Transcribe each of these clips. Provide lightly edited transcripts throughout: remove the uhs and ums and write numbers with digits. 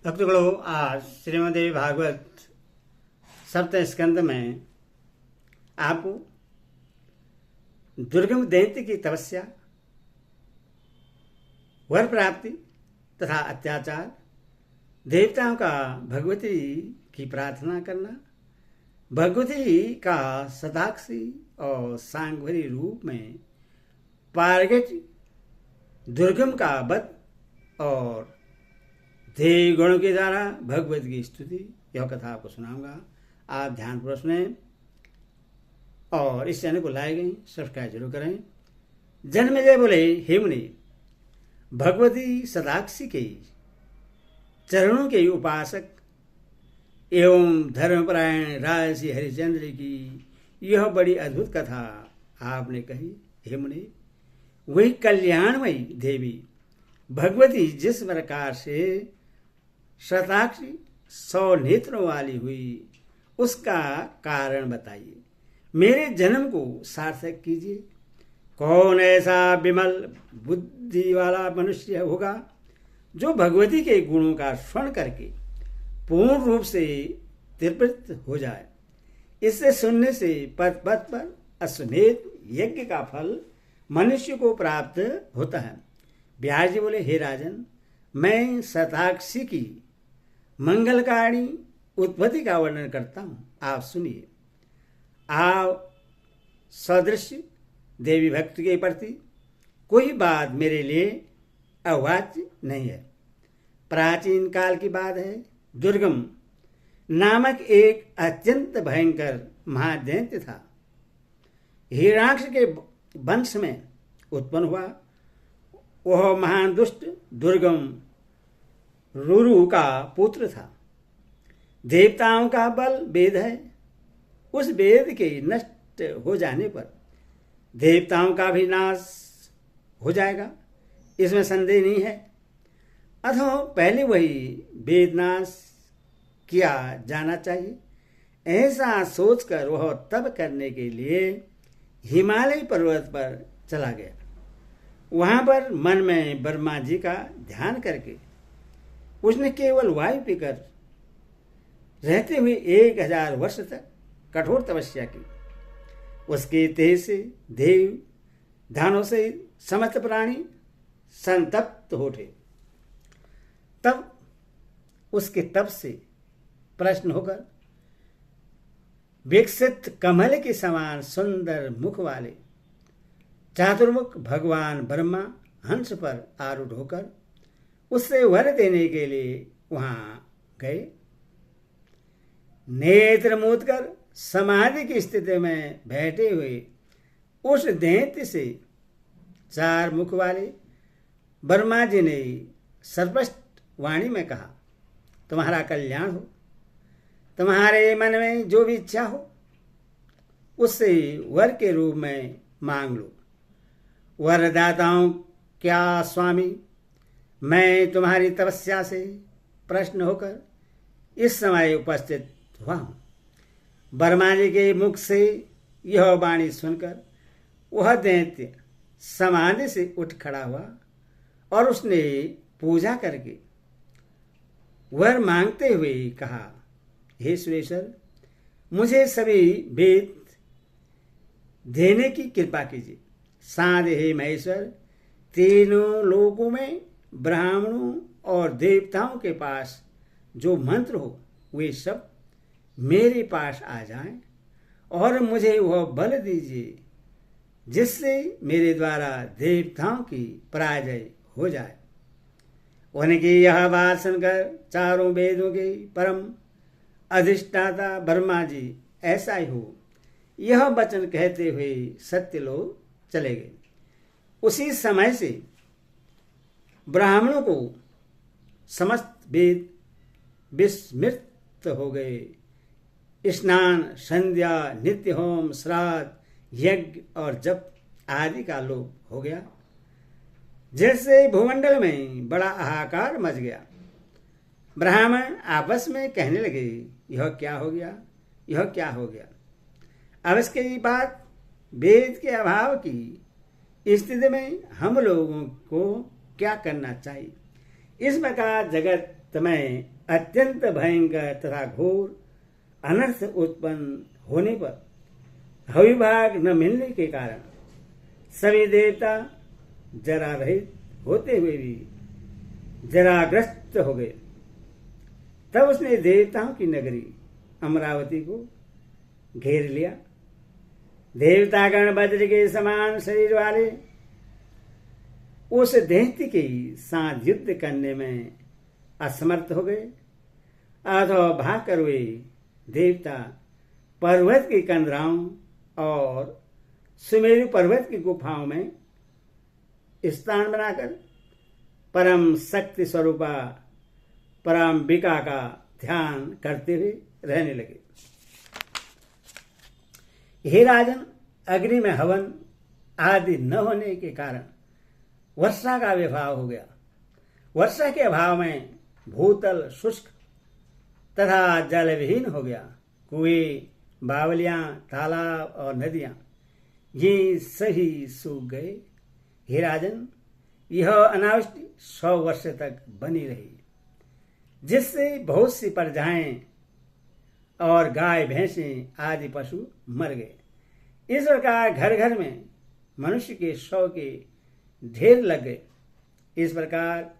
भक्तगणों, आज श्रीमद् भागवत सप्तम स्कंद में आपको दुर्गम दैत्य की तपस्या, वर प्राप्ति तथा अत्याचार, देवताओं का भगवती की प्रार्थना करना, भगवती का सदाक्षी और सांगभरी रूप में पारगत दुर्गम का वध और देव गणों के द्वारा भगवत की स्तुति, यह कथा आपको सुनाऊंगा। आप ध्यानपूर्वक सुनें और इस चैनल को लाइक सब्सक्राइब जरूर करें। जन्मेजय बोले, हे मुनि, भगवती सदाक्षी के चरणों के उपासक एवं धर्मपरायण राजसी हरिश्चंद्र की यह बड़ी अद्भुत कथा आपने कही। हे मुनि, वही कल्याणमयी देवी भगवती जिस प्रकार से शताक्षी 100 नेत्रों वाली हुई, उसका कारण बताइए। मेरे जन्म को सार्थक कीजिए। कौन ऐसा विमल बुद्धि वाला मनुष्य होगा जो भगवती के गुणों का श्रवण करके पूर्ण रूप से तृप्त हो जाए। इससे सुनने से पथ पथ पर अश्वमेध यज्ञ का फल मनुष्य को प्राप्त होता है। व्यास जी बोले, हे राजन, मैं शताक्षी की मंगलकारिणी उत्पत्ति का वर्णन करता हूं, आप सुनिए। आप सदृश देवी भक्त के प्रति कोई बात मेरे लिए अवाच्य नहीं है। प्राचीन काल की बात है। दुर्गम नामक एक अत्यंत भयंकर महादैत्य था। हिरण्याक्ष के वंश में उत्पन्न हुआ। वह महान दुष्ट दुर्गम रुरु का पुत्र था। देवताओं का बल वेद है। उस वेद के नष्ट हो जाने पर देवताओं का भी नाश हो जाएगा, इसमें संदेह नहीं है। अथवा पहले वही वेद नाश किया जाना चाहिए। ऐसा सोचकर वह तप करने के लिए हिमालय पर्वत पर चला गया। वहां पर मन में ब्रह्मा जी का ध्यान करके उसने केवल वायु पीकर रहते हुए 1000 वर्ष तक कठोर तपस्या की। उसके तेज से देव दानों से समस्त प्राणी संतप्त हो उठे। तब उसके तप से प्रश्न होकर विकसित कमल के समान सुंदर मुख वाले चातुर्मुख भगवान ब्रह्मा हंस पर आरूढ़ होकर उससे वर देने के लिए वहां गए। नेत्र मूंद कर समाधि की स्थिति में बैठे हुए उस दैत्य से 4 मुख वाले ब्रह्मा जी ने सर्वस्पष्ट वाणी में कहा, तुम्हारा कल्याण हो। तुम्हारे मन में जो भी इच्छा हो उससे वर के रूप में मांग लो। वरदाताओं क्या स्वामी, मैं तुम्हारी तपस्या से प्रश्न होकर इस समय उपस्थित हुआ हूं। ब्रह्मा जी के मुख से यह वाणी सुनकर वह दैत्य समाधि से उठ खड़ा हुआ और उसने पूजा करके वर मांगते हुए कहा, हे सुरेश्वर, मुझे सभी वेद देने की कृपा कीजिए। साध हे महेश्वर, तीनों लोकों में ब्राह्मणों और देवताओं के पास जो मंत्र हो वे सब मेरे पास आ जाएं और मुझे वह बल दीजिए जिससे मेरे द्वारा देवताओं की पराजय हो जाए। उनकी यह बात सुनकर चारों वेदों के परम अधिष्ठाता ब्रह्मा जी ऐसा ही हो, यह वचन कहते हुए सत्यलोक चले गए। उसी समय से ब्राह्मणों को समस्त वेद विस्मृत हो गए। स्नान, संध्या, नित्य होम, श्राद्ध, यज्ञ और जप आदि का लोप हो गया। जैसे भूमंडल में बड़ा हाहाकार मच गया। ब्राह्मण आपस में कहने लगे, यह क्या हो गया, यह क्या हो गया। अब इसकी बात वेद के अभाव की स्थिति में हम लोगों को क्या करना चाहिए। इस प्रकार जगत में अत्यंत भयंकर तथा घोर अनर्थ उत्पन्न होने पर हविभाग न मिलने के कारण सभी देवता जरा रहित होते हुए भी जराग्रस्त हो गए। तब उसने देवताओं की नगरी अमरावती को घेर लिया। देवतागण वज्र के समान शरीर वाले उस दैत्य के साथ युद्ध करने में असमर्थ हो गए। अथवा भागकर वे देवता पर्वत की कंदराओं और सुमेरु पर्वत की गुफाओं में स्थान बनाकर परम शक्ति स्वरूपा पराम्बिका का ध्यान करते हुए रहने लगे। हे राजन, अग्नि में हवन आदि न होने के कारण वर्षा का विभाव हो गया। वर्षा के अभाव में भूतल शुष्क तथा जल विहीन हो गया। कुएं, बावलियां, तालाब और नदियां ये सही सूख गए। हे राजन, यह अनावृष्टि 100 वर्ष तक बनी रही, जिससे बहुत सी प्रजाएं और गाय भैंसें आदि पशु मर गए। इस प्रकार घर घर में मनुष्य के शव के ढेर लग गए। इस प्रकार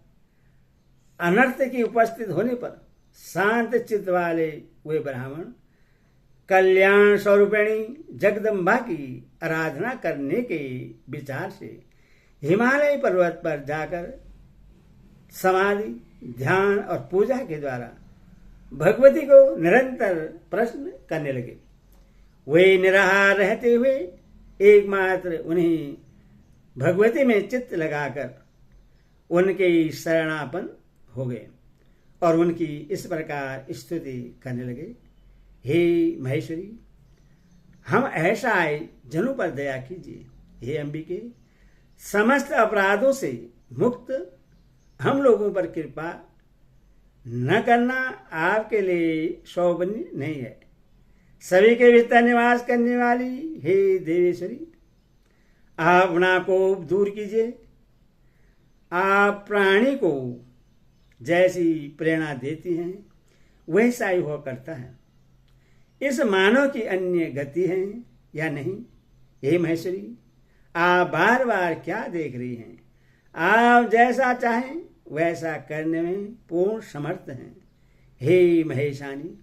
अनर्थ की उपस्थित होने पर शांत चित्त वाले वे ब्राह्मण कल्याण स्वरूपिणी जगदम्बा की आराधना करने के विचार से हिमालय पर्वत पर जाकर समाधि, ध्यान और पूजा के द्वारा भगवती को निरंतर प्रश्न करने लगे। वे निराहार रहते हुए एकमात्र उन्हीं भगवती में चित्त लगाकर उनके शरणापन हो गए और उनकी इस प्रकार स्तुति करने लगे। हे महेश्वरी, हम ऐसा आए जनों पर दया कीजिए। हे अंबिके, समस्त अपराधों से मुक्त हम लोगों पर कृपा न करना आपके लिए शोभनीय नहीं है। सभी के भीतर निवास करने वाली हे देवेश्वरी, आप अपना कोप दूर कीजिए। आप प्राणी को जैसी प्रेरणा देती हैं वैसा ही हुआ करता है। इस मानव की अन्य गति है या नहीं? हे महेश्वरी, आप बार बार क्या देख रही हैं? आप जैसा चाहें वैसा करने में पूर्ण समर्थ हैं। हे महेशानी,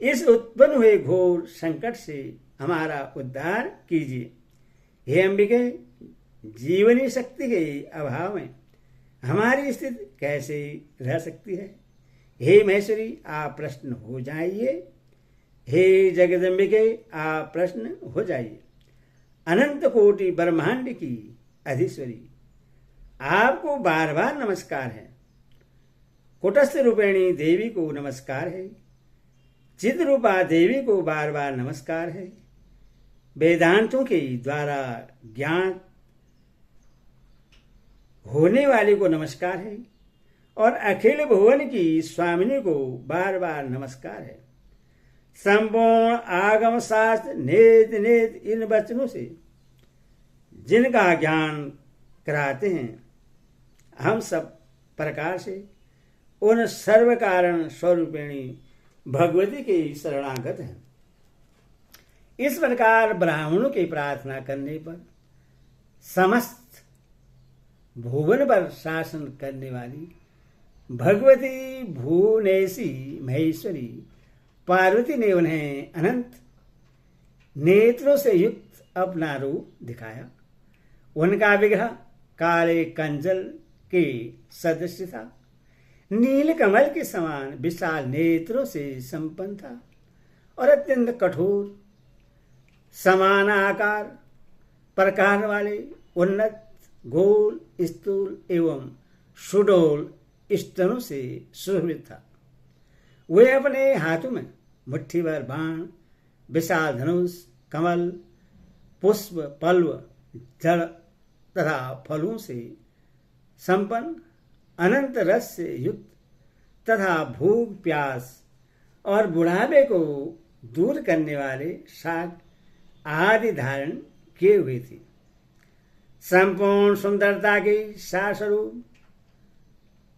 इस उत्पन्न हुए घोर संकट से हमारा उद्धार कीजिए। हे अंबिके, जीवनी शक्ति के अभाव में हमारी स्थिति कैसे रह सकती है? हे महेश्वरी, आप प्रश्न हो जाइए। हे जगदम्बिके, आप प्रश्न हो जाइए। अनंत कोटि ब्रह्मांड की अधीश्वरी, आपको बार बार नमस्कार है। कुटस्थ रूपिणी देवी को नमस्कार है। चिद रूपा देवी को बार बार नमस्कार है। वेदांतों के द्वारा ज्ञान होने वाले को नमस्कार है और अखिल भुवन की स्वामिनी को बार बार नमस्कार है। संपूर्ण आगम शास्त्र नेत नेत इन वचनों से जिनका ज्ञान कराते हैं, हम सब प्रकार से उन सर्व कारण स्वरूपिणी भगवती के शरणागत हैं। इस प्रकार ब्राह्मणों की प्रार्थना करने पर समस्त भुवन पर शासन करने वाली भगवती भुवनेशी महेश्वरी पार्वती ने उन्हें अनंत नेत्रों से युक्त अपना रूप दिखाया। उनका विग्रह काले कंजल के सदृश था। नील कमल के समान विशाल नेत्रों से संपन्न था और अत्यंत कठोर समान आकार प्रकार वाले उन्नत गोल स्थूल एवं सुडोल स्तनों से सुशोभित था। वे अपने हाथों में मुट्ठी भर बाण, विशाल धनुष, कमल, पुष्प, पल्व, जड़ तथा फलों से संपन्न, अनंत रस से युक्त तथा भूख प्यास और बुढ़ापे को दूर करने वाले शाक आदि धारण किए हुए थे। संपूर्ण सुंदरता के सार स्वरूप,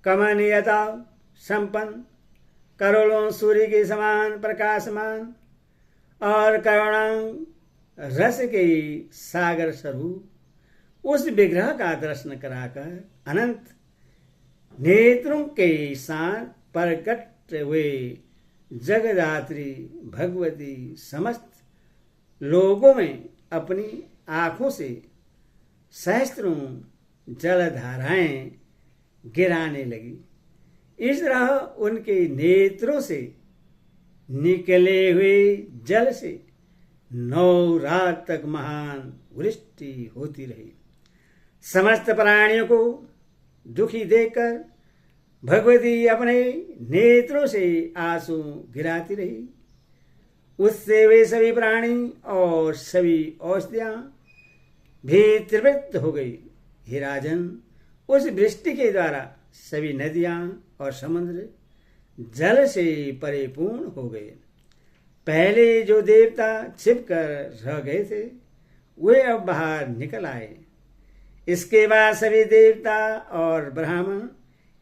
कमनीयता, संपन्न, करोड़ों सूर्य के समान प्रकाशमान और करुणांग रस के सागर स्वरूप उस विग्रह का दर्शन कराकर अनंत नेत्रों के साथ प्रकट हुए जगदात्री भगवती समस्त लोगों में अपनी आंखों से सहस्त्रों जलधाराएं गिराने लगी। इस तरह उनके नेत्रों से निकले हुए जल से 9 रात तक महान वृष्टि होती रही। समस्त प्राणियों को दुखी देखकर भगवती अपने नेत्रों से आंसू गिराती रही। उससे वे सभी प्राणी और सभी औषधियां भी तृप्त हो गई। हे राजन, उस वृष्टि के द्वारा सभी नदियां और समुद्र जल से परिपूर्ण हो गए। पहले जो देवता छिपकर रह गए थे वे अब बाहर निकल आए। इसके बाद सभी देवता और ब्राह्मण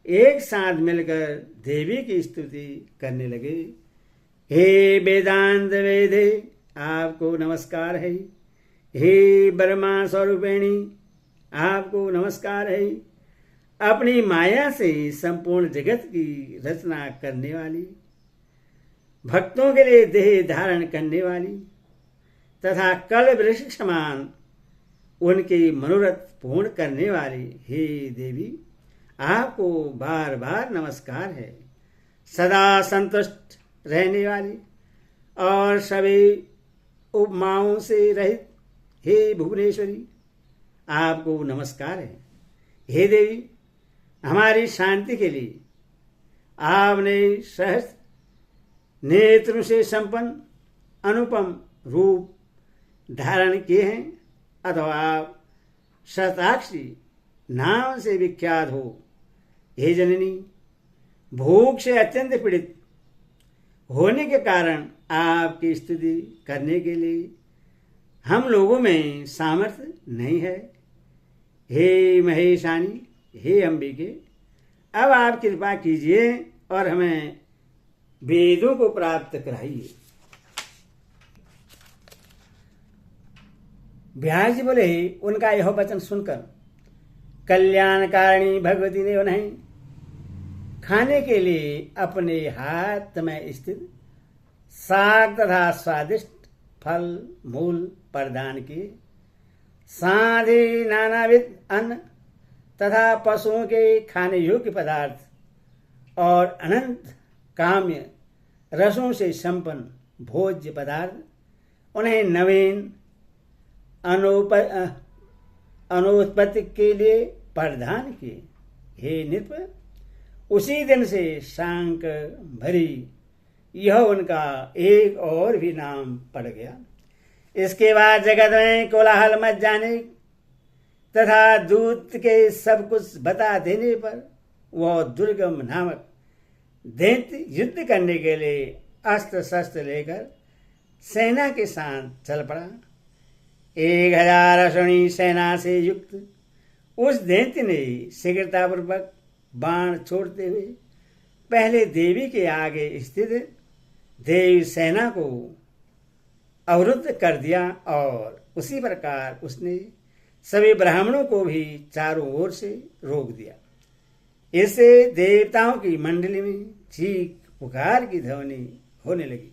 एक साथ मिलकर देवी की स्तुति करने लगे। हे वेदांत वेदे, आपको नमस्कार है। हे ब्रह्मा स्वरूपिणी, आपको नमस्कार है। अपनी माया से संपूर्ण जगत की रचना करने वाली, भक्तों के लिए देह धारण करने वाली तथा कल वृक्ष समान उनके मनोरथ पूर्ण करने वाली हे देवी, आपको बार बार नमस्कार है। सदा संतुष्ट रहने वाली और सभी उपमाओं से रहित हे भुवनेश्वरी, आपको नमस्कार है। हे देवी, हमारी शांति के लिए आपने सहस्त्र नेत्रों से संपन्न अनुपम रूप धारण किए हैं, अथवा आप शताक्षी नाम से विख्यात हो। हे जननी, भूख से अत्यंत पीड़ित होने के कारण आपकी स्तुति करने के लिए हम लोगों में सामर्थ्य नहीं है। हे महेशानी, हे अंबिके, अब आप कृपा कीजिए और हमें वेदों को प्राप्त कराइए। व्यास जी बोले, उनका यह वचन सुनकर कल्याणकारिणी भगवती ने उन्हें खाने के लिए अपने हाथ में स्थित साग तथा स्वादिष्ट फल मूल प्रदान किए। साथ ही नानाविध अन्न तथा पशुओं के खाने योग्य पदार्थ और अनंत काम्य रसों से संपन्न भोज्य पदार्थ उन्हें नवीन अनुत्पत्ति के लिए प्रदान किए। हे नृप, उसी दिन से शांक भरी यह उनका एक और भी नाम पड़ गया। इसके बाद जगत में कोलाहल मच जाने तथा दूत के सब कुछ बता देने पर वह दुर्गम नामक दैत्य युद्ध करने के लिए अस्त्र शस्त्र लेकर सेना के साथ चल पड़ा। 1000 अश्विनी सेना से युक्त उस दैत्य ने शीघ्रतापूर्वक बाण छोड़ते हुए पहले देवी के आगे स्थित देवी सेना को अवरुद्ध कर दिया और उसी प्रकार उसने सभी ब्राह्मणों को भी चारों ओर से रोक दिया। इससे देवताओं की मंडली में चीख पुकार की ध्वनि होने लगी।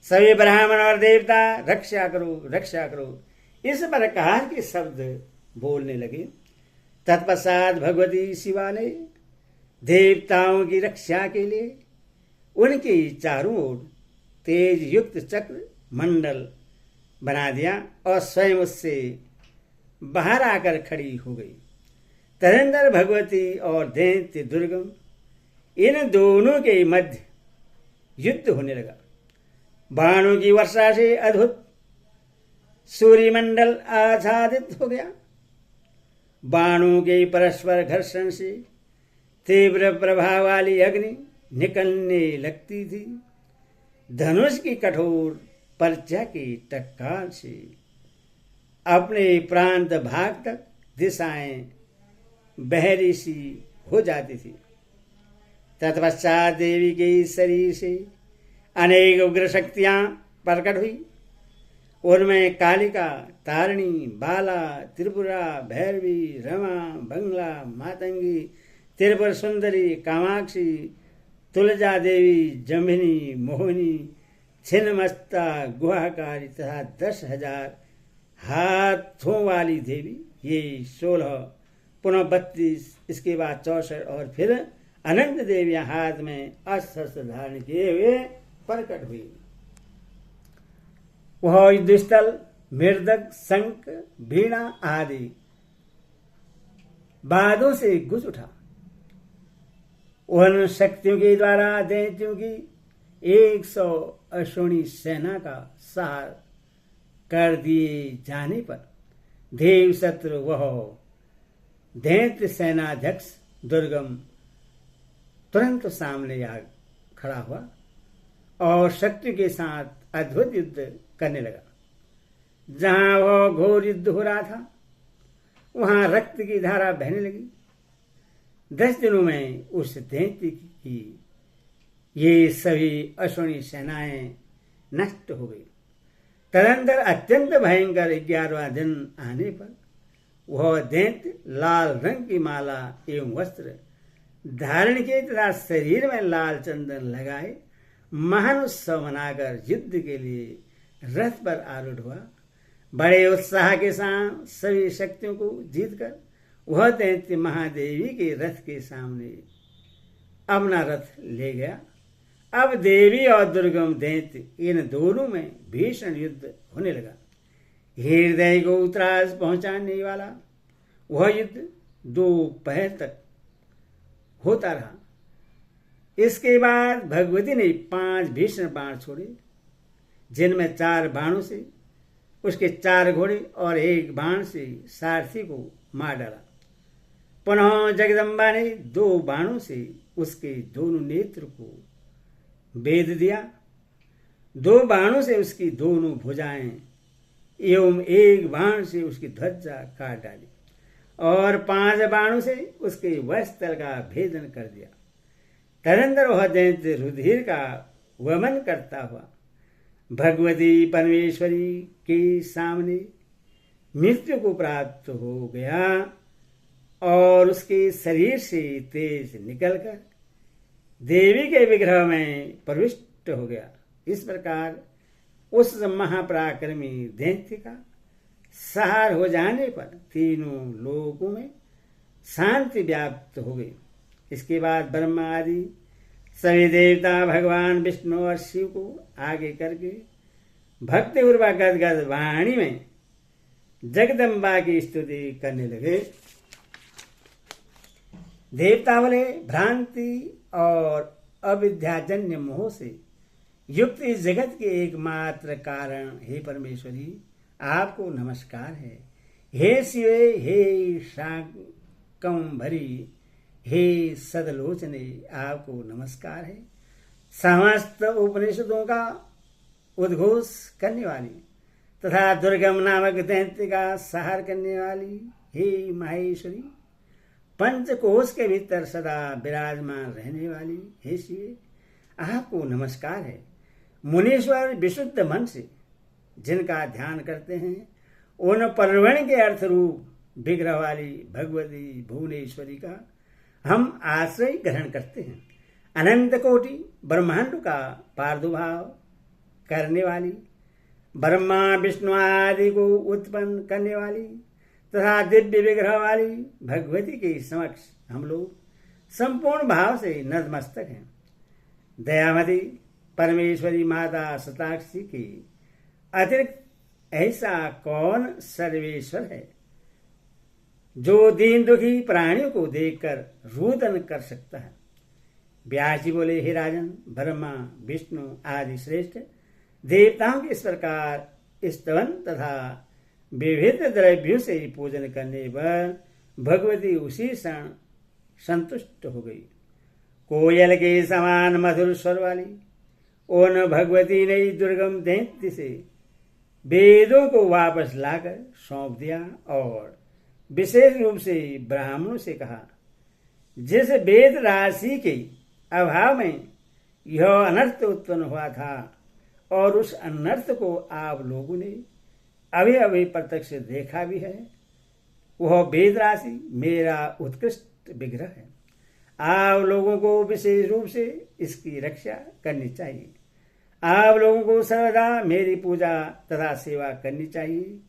सभी ब्राह्मण और देवता रक्षा करो, रक्षा करो, इस प्रकार के शब्द बोलने लगे। तत्पश्चात भगवती शिवा ने देवताओं की रक्षा के लिए उनकी चारों ओर तेज युक्त चक्र मंडल बना दिया और स्वयं उससे बाहर आकर खड़ी हो गई। तदंतर भगवती और दैत्य दुर्गम इन दोनों के मध्य युद्ध होने लगा। बाणों की वर्षा से अद्भुत सूर्यमंडल आच्छादित हो गया। बाणों के परस्पर घर्षण से तीव्र प्रभाव वाली अग्नि निकलने लगती थी। धनुष की कठोर पर्चा की टक्कर से अपने प्रांत भाग तक दिशाएं बहरी सी हो जाती थी। तत्पश्चात देवी के शरीर से अनेक उग्र शक्तियां प्रकट हुई। उनमें कालिका, तारिणी, बाला, त्रिपुरा, भैरवी, रमा, बंगला, मातंगी, त्रिपुर सुंदरी, कामाक्षी, तुलजा देवी, जम्भिनी, मोहिनी, छिन्नमस्ता, गुहाकारी तथा 10,000 हाथों वाली देवी, ये 16, पुनः 32, इसके बाद 64 और फिर अनंत देवियां हाथ में अस्त्र शस्त्र धारण किए हुए प्रकट हुई। वह युद्धस्थल मृदक, शंख, वीणा आदि बादों से गुज उठा। उन शक्तियों के द्वारा दैत्यों की 100 अश्विनी सेना का सहार कर दिए जाने पर देव शत्रु वह दैत्य सेनाध्यक्ष दुर्गम तुरंत सामने आ खड़ा हुआ और शक्ति के साथ अद्भुत युद्ध करने लगा। जहां वह घोर युद्ध हो रहा था वहां रक्त की धारा बहने लगी। 10 दिनों में उस दैत्य की ये सभी अश्विनी सेनाएं नष्ट हो गई। तदंतर अत्यंत भयंकर 11वां दिन आने पर वह दैत्य लाल रंग की माला एवं वस्त्र धारण किए तथा शरीर में लाल चंदन लगाए महान उत्सव मनाकर युद्ध के लिए रथ पर आरूढ़ हुआ। बड़े उत्साह के साथ सभी शक्तियों को जीतकर वह दैत्य महादेवी के रथ के सामने अपना रथ ले गया। अब देवी और दुर्गम दैत्य इन दोनों में भीषण युद्ध होने लगा। हृदय को त्रास पहुंचाने वाला वह युद्ध 2 पहर तक होता रहा। इसके बाद भगवती ने 5 भीषण बाण छोड़े, जिनमें 4 बाणों से उसके 4 घोड़े और 1 बाण से सारथी को मार डाला। पुनः जगदम्बा ने 2 बाणों से उसके दोनों नेत्र को भेद दिया, 2 बाणों से उसकी दोनों भुजाएं एवं 1 बाण से उसकी ध्वजा काट डाली और 5 बाणों से उसके वस्त्र का भेदन कर दिया। तदंतर वह दैत्य रुधिर का वमन करता हुआ भगवती परमेश्वरी के सामने मृत्यु को प्राप्त हो गया और उसके शरीर से तेज निकलकर देवी के विग्रह में प्रविष्ट हो गया। इस प्रकार उस महापराक्रमी दैत्य का संहार हो जाने पर तीनों लोकों में शांति व्याप्त हो गई। इसके बाद ब्रह्मा आदि सभी देवता भगवान विष्णु और शिव को आगे करके भक्ति पूर्वक गदगद वाणी में जगदम्बा की स्तुति करने लगे। देवता बोले, भ्रांति और अविद्याजन्य मोह से युक्त इस जगत के एकमात्र कारण हे परमेश्वरी आपको नमस्कार है। हे शिवे, हे शाकंभरी, हे सदलोचने आपको नमस्कार है। समस्त उपनिषदों का उद्घोष करने वाली तथा दुर्गम नामक दैत्य का संहार करने वाली हे माहेश्वरी, पंचकोश के भीतर सदा विराजमान रहने वाली हे शिवे आपको नमस्कार है। मुनीश्वर विशुद्ध मन से जिनका ध्यान करते हैं उन परवण के अर्थ रूप विग्रह वाली भगवती भुवनेश्वरी का हम आश्रय ग्रहण करते हैं। अनंत कोटि ब्रह्मांड का प्रादुर्भाव करने वाली, ब्रह्मा विष्णु आदि को उत्पन्न करने वाली तथा दिव्य विग्रह वाली भगवती के समक्ष हम लोग संपूर्ण भाव से नतमस्तक हैं। दयामती परमेश्वरी माता शताक्षी की अतिरिक्त ऐसा कौन सर्वेश्वर है जो दीन दुखी प्राणियों को देखकर रुदन कर सकता है। व्यास जी बोले, हे राजन, ब्रह्मा विष्णु आदि श्रेष्ठ देवताओं के इस प्रकार स्तवन तथा विविध द्रव्यों से पूजन करने पर भगवती उसी क्षण संतुष्ट हो गई। कोयल के समान मधुर स्वर वाली उन भगवती ने दुर्गम दैत्य से वेदों को वापस लाकर सौंप दिया और विशेष रूप से ब्राह्मणों से कहा, जिस वेद राशि के अभाव में यह अनर्थ उत्पन्न हुआ था और उस अनर्थ को आप लोगों ने अभी अभी प्रत्यक्ष देखा भी है। वह वेद राशि मेरा उत्कृष्ट विग्रह है। आप लोगों को विशेष रूप से इसकी रक्षा करनी चाहिए। आप लोगों को सर्वदा मेरी पूजा तथा सेवा करनी चाहिए।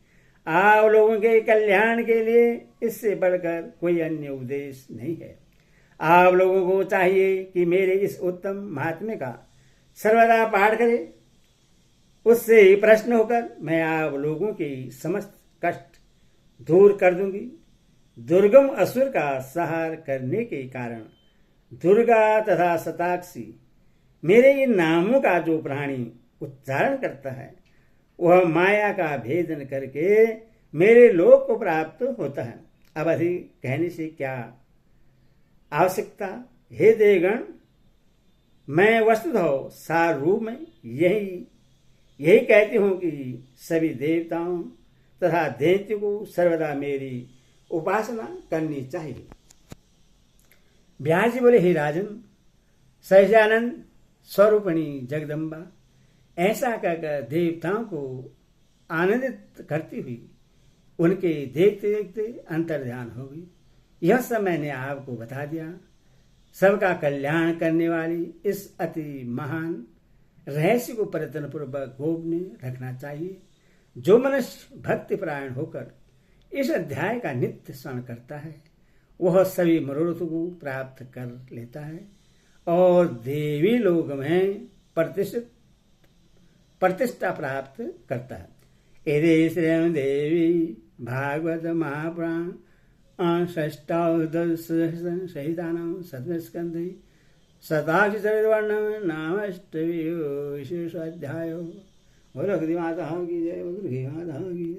आप लोगों के कल्याण के लिए इससे बढ़कर कोई अन्य उपदेश नहीं है। आप लोगों को चाहिए कि मेरे इस उत्तम महात्म्य का सर्वदा पाठ करें। उससे ही प्रश्न होकर मैं आप लोगों के समस्त कष्ट दूर कर दूंगी। दुर्गम असुर का संहार करने के कारण दुर्गा तथा शताक्षी मेरे इन नामों का जो प्राणी उच्चारण करता है वह माया का भेदन करके मेरे लोक को प्राप्त होता है। अब अधिक कहने से क्या आवश्यकता। हे देवगण, मैं वस्तुतः सार रूप में यही कहती हूं कि सभी देवताओं तथा दैत्यों को सर्वदा मेरी उपासना करनी चाहिए। व्यास जी बोले, हे राजन, सहजानंद स्वरूपिणी जगदम्बा ऐसा कहकर देवताओं को आनंदित करती हुई उनके देखते देखते अंतर्ध्यान हो गई। यह सब मैंने आपको बता दिया। सबका कल्याण करने वाली इस अति महान रहस्य को प्रयत्न पूर्वक गोपनीय रखना चाहिए। जो मनुष्य भक्ति परायण होकर इस अध्याय का नित्य स्मरण करता है वह सभी मनोरथों को प्राप्त कर लेता है और देवी लोक में प्रतिष्ठा प्राप्त करता है। यदि श्रेय देवी भागवत महापुराण षष्ठादश सहितानां सप्तस्कन्धे शताक्षरवर्णम नामष्टविंशोऽध्यायो। बोलो गृह माता की जय, बोलो गृह माता की जय।